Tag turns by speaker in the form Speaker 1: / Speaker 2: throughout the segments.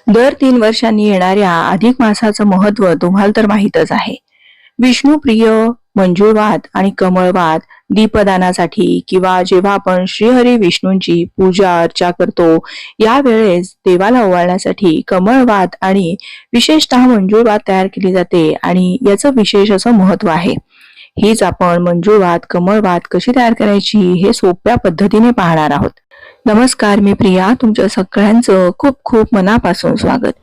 Speaker 1: दर 3 वर्षांनी येणाऱ्या अधिक मासाचं महत्त्व तुम्हाला तर माहीतच आहे. विष्णुप्रिय मंजुळवात आणि कमळवात दीपदानासाठी किंवा जेव्हा आपण श्रीहरी विष्णूंची पूजा अर्चा करतो, यावेळेस देवाला ओवाळण्यासाठी कमळवात आणि विशेषतः मंजुळवात तयार केली जाते आणि याचं विशेष असं महत्त्व आहे. हीच आपण मंजुळवात कमळवात कशी तयार करायची हे सोप्या पद्धतीने पाहणार आहोत. नमस्कार, मी प्रिया. तुमच्या सगळ्यांचं खूप खूप मनापासून स्वागत.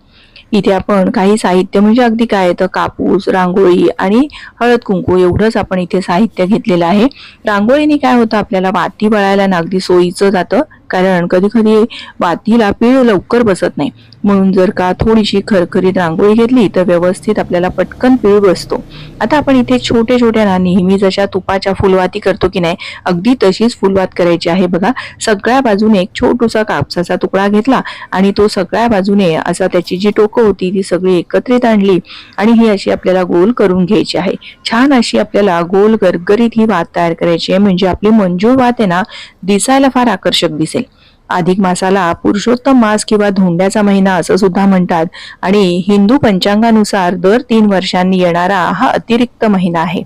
Speaker 1: इथे आपण काही साहित्य म्हणजे अगदी काय तर कापूस, रांगोळी आणि हळद कुंकू एवढंच आपण इथे साहित्य घेतलेलं आहे. रांगोळीने काय होतं, आपल्याला वाती वळायला ना अगदी सोयीचं जातं, कारण कधी कधी वातीला पीळ लवकर बसत नाही. म्हणून जर का थोडीशी खरखरीत रांगोळी घेतली तर व्यवस्थित आपल्याला पटकन पीळ बसतो. आता आपण इथे छोटे छोट्या ना नेहमी जशा तुपाच्या फुलवाती करतो की नाही, अगदी तशीच फुलवात करायची आहे. बघा, सगळ्या बाजूने एक छोटूसा कापसाचा तुकडा घेतला आणि तो सगळ्या बाजूने असा त्याची जी टोकं होती ती सगळी एकत्रित आणली आणि ही अशी आपल्याला गोल करून घ्यायची आहे. छान अशी आपल्याला गोल गरगरीत ही वात तयार करायची आहे, म्हणजे आपली मंजूळ वात आहे ना दिसायला फार आकर्षक दिसेल. अधिक मासाला पुरुषोत्तम मास किंवा धोंड्याचा महिना असं सुद्धा म्हणतात आणि हिंदू पंचांगानुसार दर 3 वर्षांनी येणारा हा अतिरिक्त महिना आहे.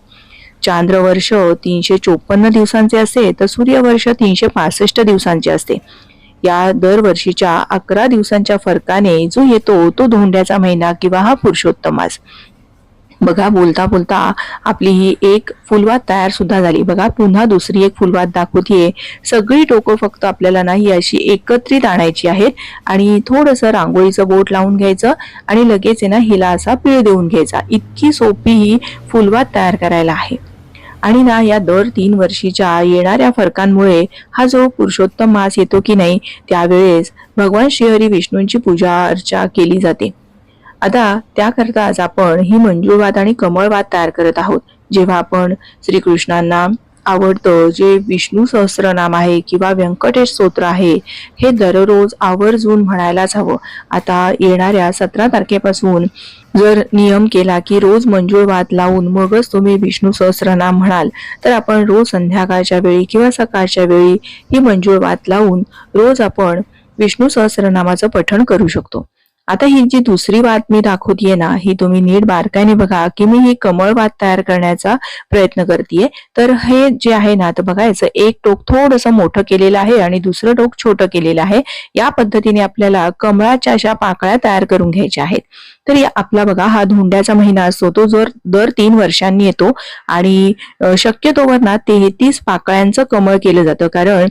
Speaker 1: चांद्रवर्ष 354 दिवसांचे असते तर सूर्यवर्ष 365 दिवसांचे असते. या दरवर्षीच्या 11 दिवसांच्या फरकाने जो येतो तो धोंड्याचा महिना किंवा हा पुरुषोत्तम मास. बघा, बोलता बोलता आपली ही एक फुलवात तयार सुद्धा झाली. बघा, पुन्हा दुसरी एक फुलवात दाखवतीये. सगळी टोकं फक्त आपल्याला ना ही अशी एकत्रित आणायची आहेत आणि थोडंसं रांगोळीचं बोट लावून घ्यायचं आणि लगेच आहे ना हिला असा पीळ देऊन घ्यायचा. इतकी सोपी ही फुलवात तयार करायला आहे. आणि ना या दर 3 वर्षीच्या येणाऱ्या फरकांमुळे हा जो पुरुषोत्तम मास येतो की नाही, त्यावेळेस भगवान श्रीहरी विष्णूंची पूजा अर्चा केली जाते. आता त्याकरताच आपण ही मंजुळवात आणि कमळवात तयार करत आहोत. जेव्हा आपण श्रीकृष्णांना आवडतं जे विष्णू सहस्त्रनाम आहे किंवा व्यंकटेश स्तोत्र आहे, हे दररोज आवर्जून म्हणायलाच हवं. आता येणाऱ्या 17 तारखेपासून जर नियम केला की रोज मंजुळवात लावून मगच तुम्ही विष्णू सहस्त्रनाम म्हणाल, तर आपण रोज संध्याकाळच्या वेळी किंवा सकाळच्या वेळी ही मंजुळवात लावून रोज आपण विष्णू सहस्त्रनामाचं पठण करू शकतो. आता ही जी दुसरी वात मी दाखवतीये ना, ही तुम्ही नीट बारकाईने बघा की मी ही कमळवात तयार करण्याचा प्रयत्न करतेय. तर हे जे आहे ना, तर बघा याचं एक टोक थोडंसं मोठं केलेलं आहे आणि दुसरं टोक छोटं केलेलं आहे. या पद्धतीने आपल्याला कमळाच्या अशा पाकळ्या तयार करून घ्यायच्या आहेत. तर आपला बघा हा धोंड्याचा महिना असतो, तो दर 3 वर्षांनी येतो आणि शक्यतोवर ना 33 पाकळ्यांचं कमळ केलं जातं, कारण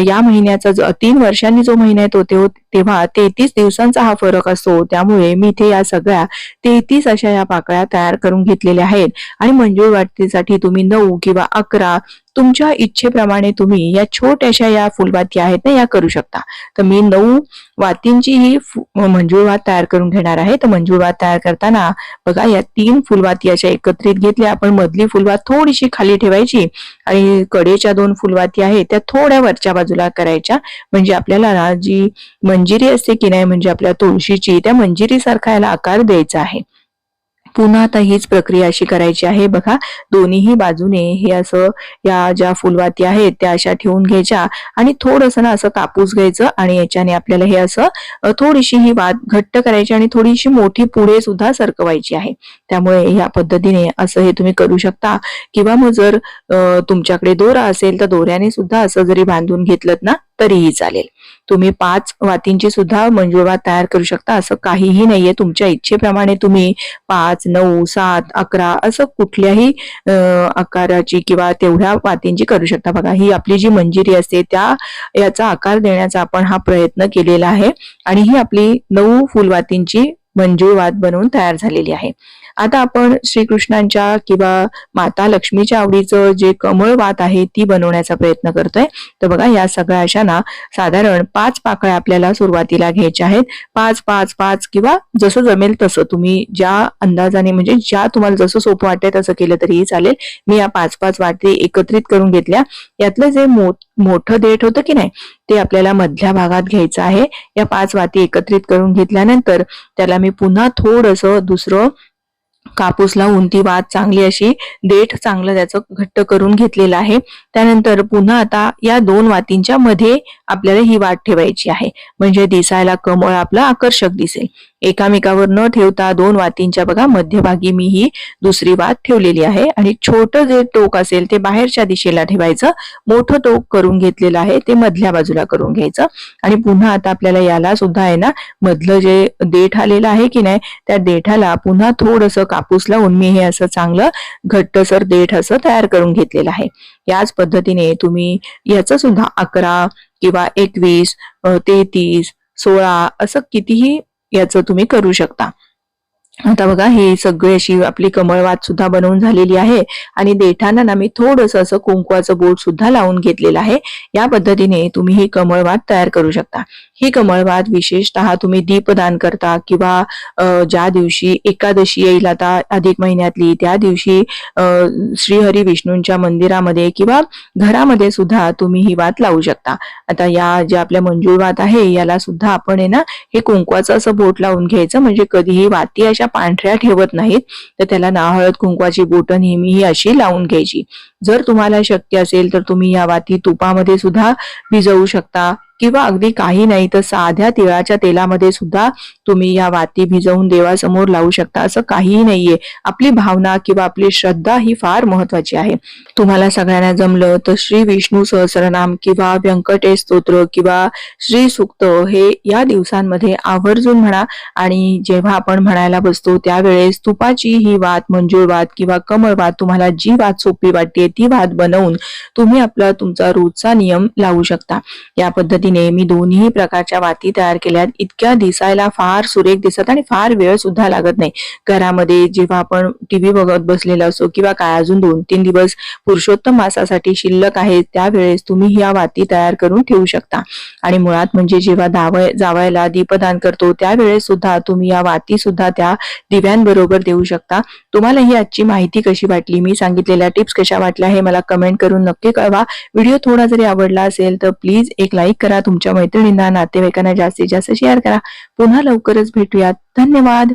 Speaker 1: या महिन्याचा 3 वर्षांनी जो महिना येतो तेव्हा 33 दिवसांचा हा फरक असतो. त्यामुळे मी इथे या सगळ्या 33 अशा या पाकळ्या तयार करून घेतलेल्या आहेत आणि मंजुळ वाटीसाठी तुम्ही 9 किंवा 11 तुमच्या इच्छेप्रमाणे तुम्ही या छोट्याशा या फुलवाती आहेत ना या करू शकता. तर मी 9 वातींची ही मंजुळवात तयार करून घेणार आहे. तर मंजुळवात तयार करताना बघा या 3 फुलवाती अशा एकत्रित घेतल्या. आपण मधली फुलवात थोडीशी खाली ठेवायची आणि कडेच्या 2 फुलवाती आहेत त्या थोड्या वरच्या बाजूला करायच्या, म्हणजे आपल्याला जी मंजिरी असते की नाही, म्हणजे आपल्या तुळशीची, त्या मंजिरी सारखा याला आकार द्यायचा आहे. पुन्हा आता हीच प्रक्रिया अशी करायची आहे. बघा, दोन्हीही बाजूने हे असं या ज्या फुलवाती आहेत त्या अशा ठेवून घ्यायच्या आणि थोडंसं ना असं कापूस घ्यायचं आणि याच्याने आपल्याला हे असं थोडीशी ही वात घट्ट करायची आणि थोडीशी मोठी पुढे सुद्धा सरकवायची आहे. त्यामुळे या पद्धतीने असं हे तुम्ही करू शकता किंवा मग जर तुमच्याकडे दोरा असेल तर दोऱ्याने सुद्धा असं जरी बांधून घेतलं ना तरीही चालेल. तुम्ही 5 वातींची सुद्धा मंजुळवात तयार करू शकता. असं काहीही नाहीये, तुमच्या इच्छेप्रमाणे तुम्ही 5, 9, 7, 11 असं कुठल्याही आकाराची किंवा तेवढ्या वातींची करू शकता. बघा, ही आपली जी मंजिरी असते याचा आकार देण्याचा आपण हा प्रयत्न केलेला आहे आणि ही आपली 9 फुलवातींची मंजुळवात बनवून तयार झालेली आहे. आता आपण श्रीकृष्णांच्या किंवा माता लक्ष्मीच्या आवडीचं जे कमळवात आहे ती बनवण्याचा प्रयत्न करतोय. तर बघा, या सगळ्या अशा ना साधारण 5 पाकळ्या आपल्याला सुरुवातीला घ्यायच्या आहेत. 5, 5, 5 किंवा जसं जमेल तसं तुम्ही ज्या अंदाजाने, म्हणजे ज्या तुम्हाला जसं सोपं वाटेल तसं केलं तरीही चालेल. मी या 5-5 वाटी एकत्रित करून घेतल्या. यातलं जे मोठं देठ होतं की नाही ते आपल्याला मधल्या भागात घ्यायचं आहे. या 5 वाती एकत्रित करून घेतल्यानंतर त्याला मी पुन्हा थोडंसं दुसरं कापूस लावून ती वात चांगली अशी देठ चांगलं त्याचं घट्ट करून घेतलेलं आहे. त्यानंतर पुन्हा आता या 2 वातींच्या मध्ये आपल्याला ही वात ठेवायची आहे, म्हणजे दिसायला कमळ आपलं आकर्षक दिसेल. एकामेकावर न ठेवता 2 वातींच्या बघा मध्यभागी मी ही दुसरी वात ठेवलेली आहे आणि छोटं जे टोक असेल ते बाहेरच्या दिशेला ठेवायचं, मोठं टोक करून घेतलेलं आहे ते मधल्या बाजूला करून घ्यायचं. आणि पुन्हा आता आपल्याला याला सुद्धा आहे ना, मधलं जे देठ आलेलं आहे की नाही, त्या देठाला पुन्हा थोडंसं कापूस लावून मी हे असं चांगलं घट्टसर देठ असं तयार करून घेतलेलं आहे. याच पद्धतीने तुम्ही याचं सुद्धा 11 किंवा 21, 33, 16 असं कितीही याचं तुम्ही करू शकता. आता बघा ही सगळी अशी आपली कमळवात सुद्धा बनवून झालेली आहे आणि देठांना ना मी थोडंसं असं कुंकवाचं बोट सुद्धा लावून घेतलेलं आहे. या पद्धतीने तुम्ही ही कमळवात तयार करू शकता. ही कमळवात विशेषतः तुम्ही दीपदान करता किंवा ज्या दिवशी एकादशी येईल आता अधिक महिन्यातली, त्या दिवशी श्रीहरी विष्णूंच्या मंदिरामध्ये किंवा घरामध्ये सुद्धा तुम्ही ही वात लावू शकता. आता या ज्या आपल्या मंजूळ वात आहे याला सुद्धा आपण आहे ना हे कुंकवाचं असं बोट लावून घ्यायचं, म्हणजे कधीही वाती अशा पांढऱ्या ठेवत नाहीत, तर त्याला ना हळद कुंकवाची बोटं नेहमी ही अशी लावून घ्यायची. जर तुम्हाला शक्य असेल तर तुम्ही या वाती तुपामध्ये सुद्धा भिजवू शकता किंवा अगदी काही नाही तर साध्या तिळाच्या तेलामध्ये सुद्धा तुम्ही या वाती भिजवून देवासमोर लावू शकता. असं काहीही नाहीये. आपली भावना किंवा आपली श्रद्धा ही फार महत्वाची आहे. तुम्हाला सगळ्यांना जमलं तर श्री विष्णू सहस्रनाम किंवा व्यंकटेश स्तोत्र किंवा श्री सुक्त हे या दिवसांमध्ये आवर्जून म्हणा. आणि जेव्हा आपण म्हणायला बसतो त्यावेळेस तुपाची ही वात, मंजूळ वात किंवा कमळ वात, तुम्हाला जी वात सोपी वाटते ती वात बनवून तुम्ही आपला तुमचा रोजचा नियम लावू शकता. या पद्धतीने मी दोन्ही प्रकारच्या वाती तयार केल्यात. इतक्या दिसायला फार सुरेख दिसत आणि फार वेळ सुद्धा लागत नाही. घरामध्ये जेव्हा आपण टीव्ही बघत बसलेला असो किंवा काय अजून 2-3 दिवस पुरुषोत्तम मासासाठी शिल्लक आहेत त्यावेळेस तुम्ही ह्या वाती तयार करून ठेवू शकता. आणि मुळात म्हणजे जेव्हा जावयाला दीपदान करतो त्यावेळेस सुद्धा तुम्ही या वाती सुद्धा त्या दिव्यांबरोबर देऊ शकता. तुम्हाला ही आजची माहिती कशी वाटली, मी सांगितलेल्या टिप्स कशा वाटल्या हे मला कमेंट करून नक्की कळवा. व्हिडिओ थोडा जरी आवडला असेल तर प्लीज एक लाईक करा. तुमच्या मैत्रिणींना, नातेवाईकांना जास्तीत जास्त शेअर करा. पुन्हा लवकरच भेटूयात. धन्यवाद.